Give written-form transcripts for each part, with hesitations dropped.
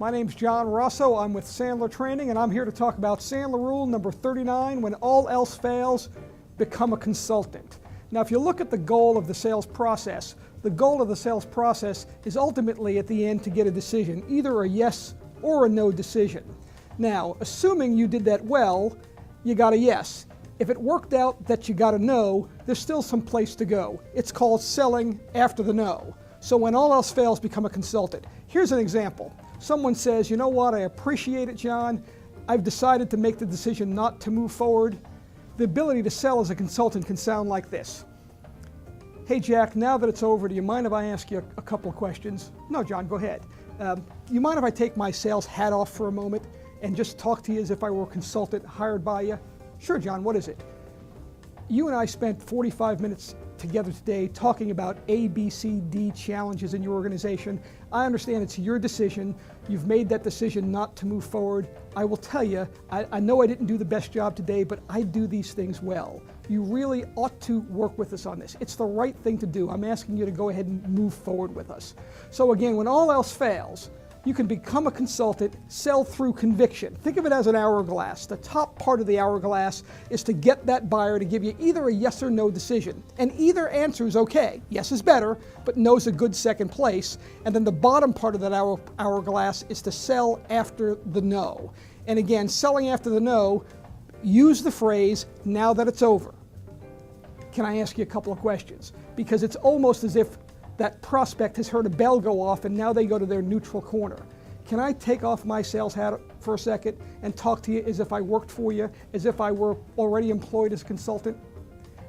My name's John Russo. I'm with Sandler Training, and I'm here to talk about Sandler rule number 39, when all else fails, become a consultant. Now, if you look at the goal of the sales process, the goal of the sales process is ultimately at the end to get a decision, either a yes or a no decision. Now, assuming you did that well, you got a yes. If it worked out that you got a no, there's still some place to go. It's called selling after the no. So when all else fails, become a consultant. Here's an example. Someone says, you know what, I appreciate it, John. I've decided to make the decision not to move forward. The ability to sell as a consultant can sound like this. Hey, Jack, now that it's over, do you mind if I ask you a couple of questions? No, John, go ahead. You mind if I take my sales hat off for a moment and just talk to you as if I were a consultant hired by you? Sure, John, what is it? You and I spent 45 minutes together today talking about A, B, C, D challenges in your organization. I understand it's your decision. You've made that decision not to move forward. I will tell you, I know I didn't do the best job today, but I do these things well. You really ought to work with us on this. It's the right thing to do. I'm asking you to go ahead and move forward with us. So again, when all else fails, you can become a consultant, sell through conviction. Think of it as an hourglass. The top part of the hourglass is to get that buyer to give you either a yes or no decision. And either answer is okay. Yes is better, but no is a good second place. And then the bottom part of that hourglass is to sell after the no. And again, selling after the no, use the phrase, now that it's over. Can I ask you a couple of questions? Because it's almost as if that prospect has heard a bell go off and now they go to their neutral corner. Can I take off my sales hat for a second and talk to you as if I worked for you, as if I were already employed as a consultant?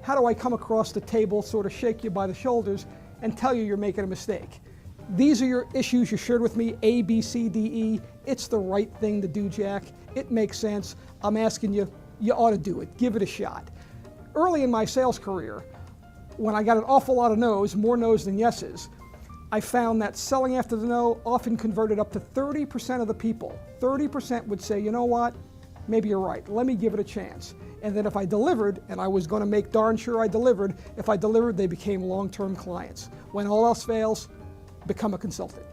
How do I come across the table, sort of shake you by the shoulders and tell you you're making a mistake? These are your issues you shared with me, A, B, C, D, E. It's the right thing to do, Jack. It makes sense. I'm asking you, you ought to do it. Give it a shot. Early in my sales career, when I got an awful lot of no's, more no's than yeses, I found that selling after the no often converted up to 30% of the people. 30% would say, you know what, maybe you're right, let me give it a chance. And then if I delivered, and I was going to make darn sure I delivered, if I delivered, they became long-term clients. When all else fails, become a consultant.